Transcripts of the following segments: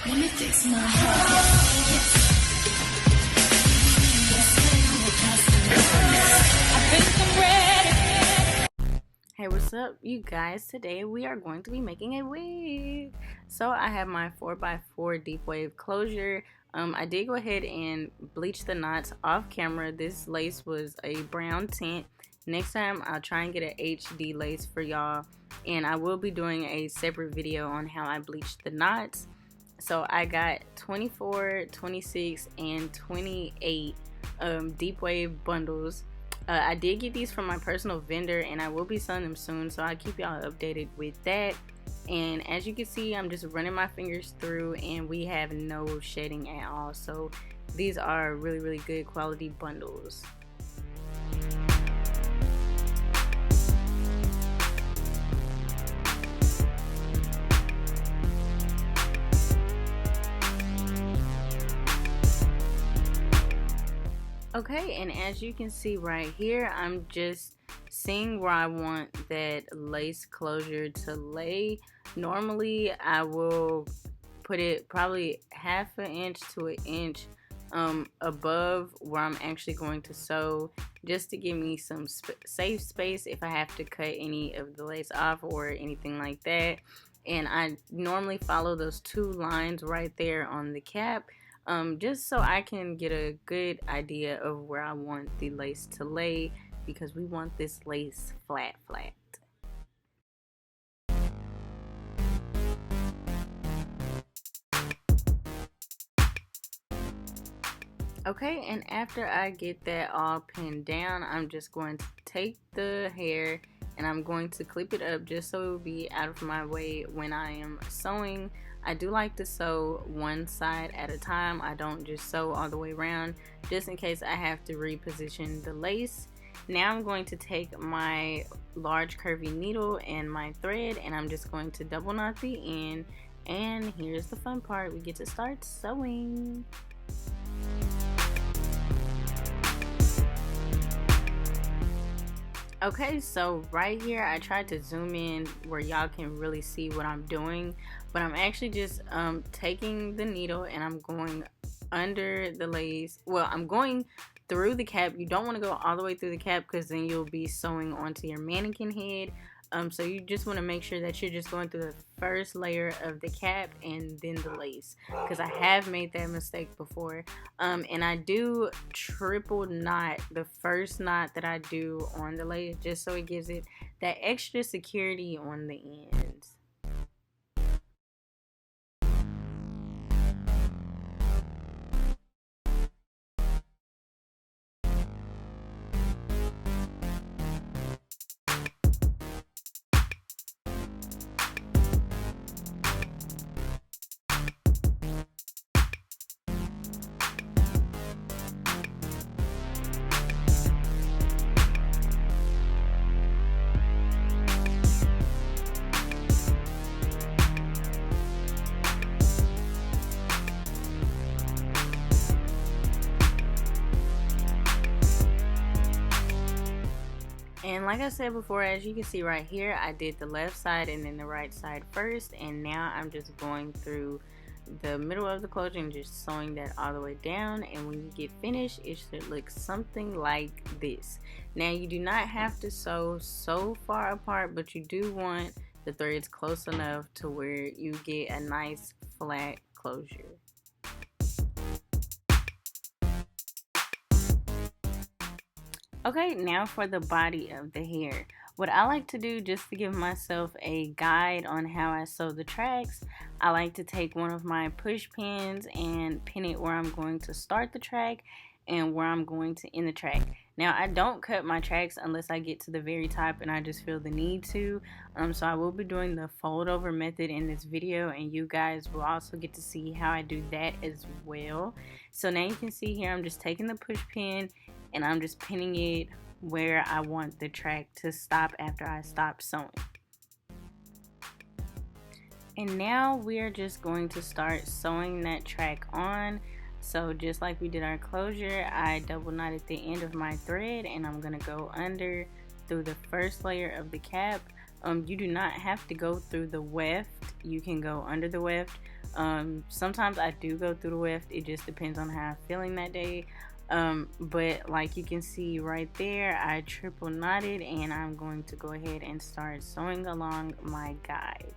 Let me fix my heart. I think I'm ready. Hey, what's up, you guys? Today we are going to be making a wig. So I have my 4x4 deep wave closure. I did go ahead and bleach the knots off camera. This lace was a brown tint. Next time I'll try and get an HD lace for y'all, and I will be doing a separate video on how I bleached the knots. So I got 24, 26, and 28 deep wave bundles. I did get these from my personal vendor, and I will be selling them soon, so I'll keep y'all updated with that. And as you can see, I'm just running my fingers through, and we have no shedding at all. So these are really good quality bundles. Okay, and as you can see right here, I'm just seeing where I want that lace closure to lay. Normally I will put it probably half an inch to an inch above where I'm actually going to sew, just to give me some safe space if I have to cut any of the lace off or anything like that. And I normally follow those two lines right there on the cap, just so I can get a good idea of where I want the lace to lay, because we want this lace flat. Okay, and after I get that all pinned down, I'm just going to take the hair and I'm going to clip it up just so it will be out of my way when I am sewing. I do like to sew one side at a time. I don't just sew all the way around, just in case I have to reposition the lace. Now I'm going to take my large curvy needle and my thread, and I'm just going to double knot the end. And here's the fun part, we get to start sewing. Okay, so right here I tried to zoom in where y'all can really see what I'm doing, but I'm actually just taking the needle and I'm going under the lace. Well, I'm going through the cap. You don't want to go all the way through the cap, because then you'll be sewing onto your mannequin head. So you just want to make sure that you're just going through the first layer of the cap and then the lace, because I have made that mistake before. And I do triple knot the first knot that I do on the lace, just so it gives it that extra security on the ends. And like I said before, as you can see right here, I did the left side and then the right side first, and now I'm just going through the middle of the closure and just sewing that all the way down. And when you get finished, it should look something like this. Now, you do not have to sew so far apart, but you do want the threads close enough to where you get a nice flat closure. Okay, now for the body of the hair. What I like to do, just to give myself a guide on how I sew the tracks, I like to take one of my push pins and pin it where I'm going to start the track and where I'm going to end the track. Now, I don't cut my tracks unless I get to the very top and I just feel the need to. So I will be doing the fold over method in this video, and you guys will also get to see how I do that as well. So now you can see here, I'm just taking the push pin and I'm just pinning it where I want the track to stop after I stop sewing. And now we're just going to start sewing that track on. So just like we did our closure, I double knotted the end of my thread and I'm gonna go under through the first layer of the cap. You do not have to go through the weft. You can go under the weft. Sometimes I do go through the weft. It just depends on how I'm feeling that day. But like you can see right there, I triple knotted, and I'm going to go ahead and start sewing along my guide.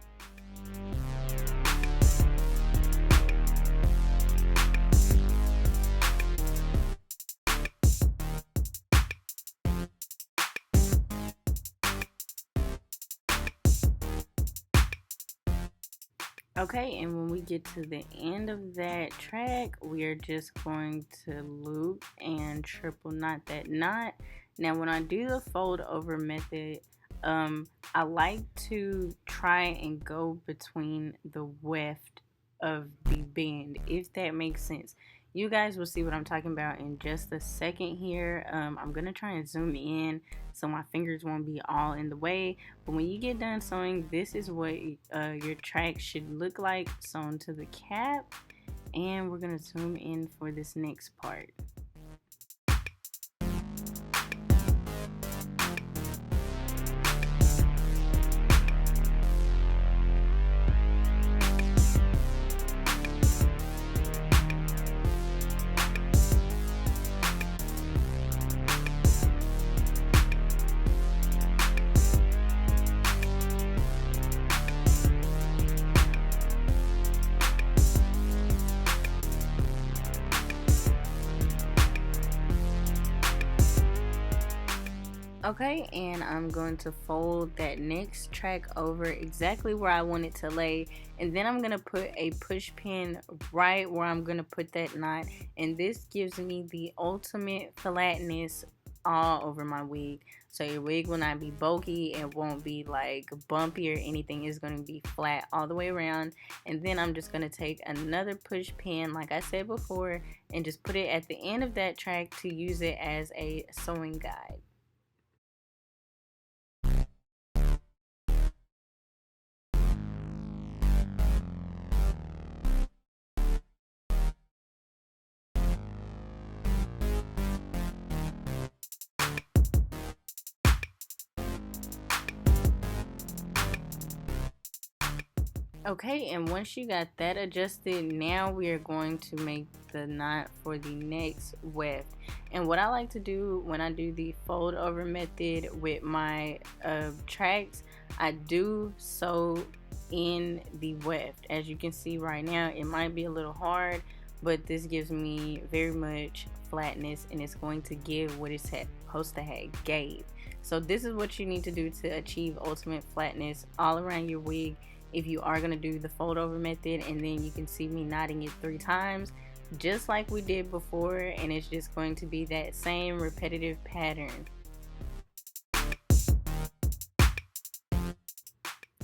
Okay, and when we get to the end of that track, we are just going to loop and triple knot that knot. Now, when I do the fold over method, I like to try and go between the weft of the bend, if that makes sense. You guys will see what I'm talking about in just a second here. I'm gonna try and zoom in so my fingers won't be all in the way. But when you get done sewing, this is what your track should look like sewn to the cap. And we're gonna zoom in for this next part. Okay, and I'm going to fold that next track over exactly where I want it to lay, and then I'm going to put a push pin right where I'm going to put that knot, and this gives me the ultimate flatness all over my wig. So your wig will not be bulky, it won't be like bumpy or anything. It's going to be flat all the way around. And then I'm just going to take another push pin, like I said before, and just put it at the end of that track to use it as a sewing guide. Okay, and once you got that adjusted, now we are going to make the knot for the next weft. And what I like to do when I do the fold over method with my tracks, I do sew in the weft. As you can see right now, it might be a little hard, but this gives me very much flatness, and it's going to give what it's supposed to have gave. So this is what you need to do to achieve ultimate flatness all around your wig. If you are going to do the fold over method, and then you can see me knotting it 3 times just like we did before, and it's just going to be that same repetitive pattern.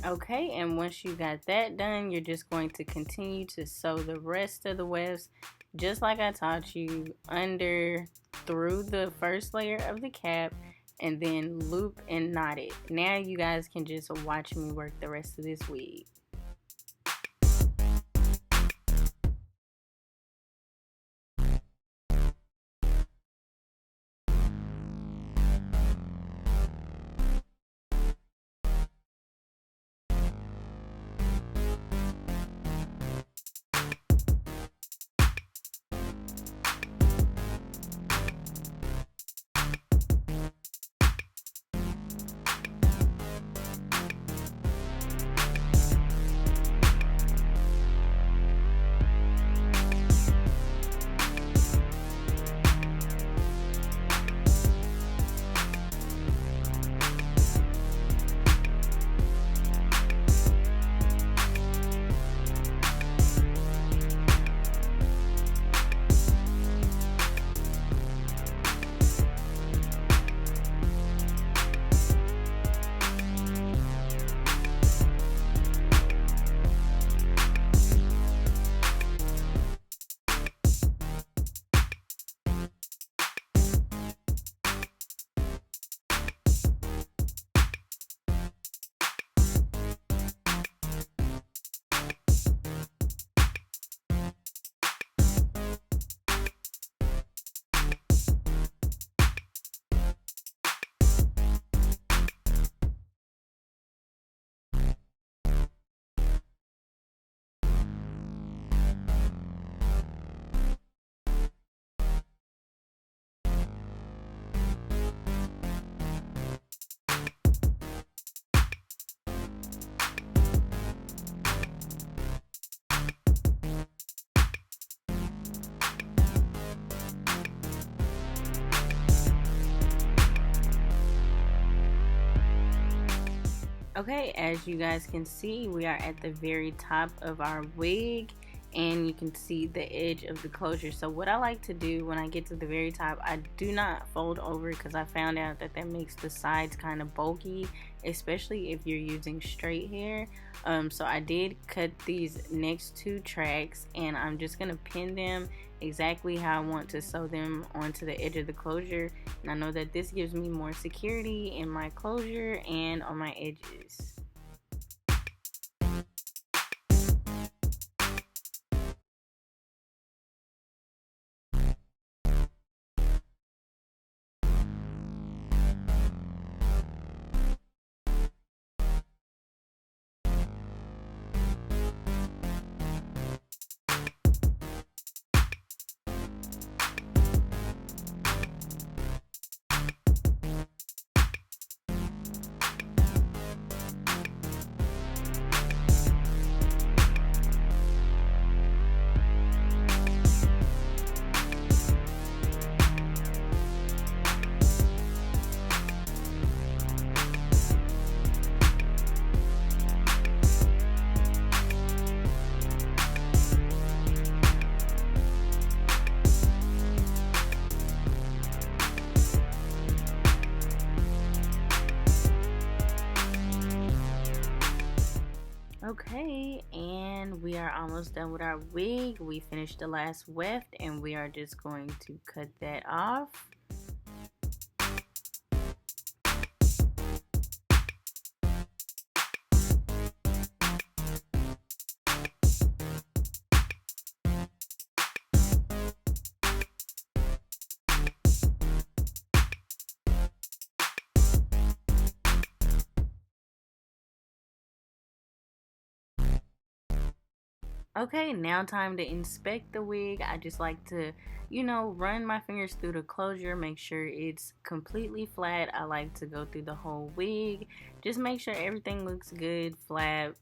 Okay, and once you got that done, you're just going to continue to sew the rest of the wefts just like I taught you, under through the first layer of the cap, and then loop and knot it. Now you guys can just watch me work the rest of this wig. Okay, as you guys can see, we are at the very top of our wig, and you can see the edge of the closure. So what I like to do when I get to the very top, I do not fold over because I found out that that makes the sides kind of bulky, especially if you're using straight hair. So I did cut these next two tracks, and I'm just gonna pin them exactly how I want to sew them onto the edge of the closure. And I know that this gives me more security in my closure and on my edges. Okay, and we are almost done with our wig. We finished the last weft, and we are just going to cut that off. Okay, now time to inspect the wig. I just like to, run my fingers through the closure, make sure it's completely flat. I like to go through the whole wig, just make sure everything looks good, flat,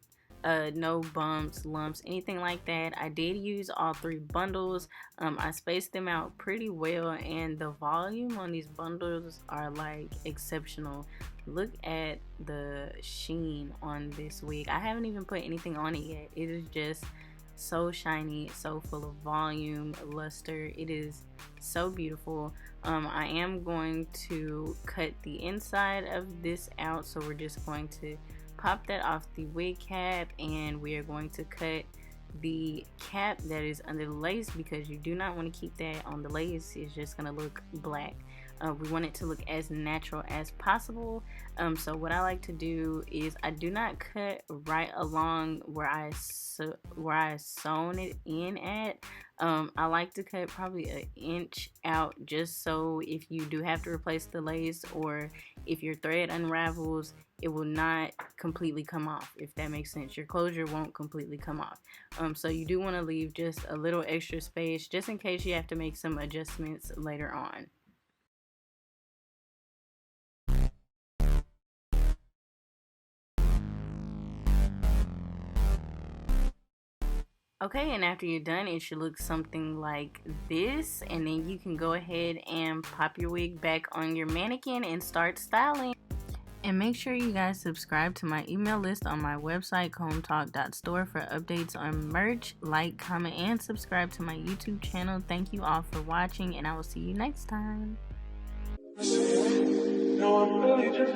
no bumps, lumps, anything like that. I did use all three bundles. I spaced them out pretty well, and the volume on these bundles are like exceptional. Look at the sheen on this wig. I haven't even put anything on it yet. It is just so shiny, so full of volume, luster. It is so beautiful. I am going to cut the inside of this out, so we're just going to pop that off the wig cap, and we are going to cut the cap that is under the lace because you do not want to keep that on the lace. It's just going to look black. We want it to look as natural as possible. So what I like to do is I do not cut right along where I sewn it in at. I like to cut probably an inch out, just so if you do have to replace the lace or if your thread unravels, it will not completely come off, if that makes sense. Your closure won't completely come off. So you do want to leave just a little extra space just in case you have to make some adjustments later on. Okay, and after you're done, it should look something like this, and then you can go ahead and pop your wig back on your mannequin and start styling. And make sure you guys subscribe to my email list on my website, combtalk.store, for updates on merch. Like, comment, and subscribe to my YouTube channel. Thank you all for watching, and I will see you next time. No, I'm really just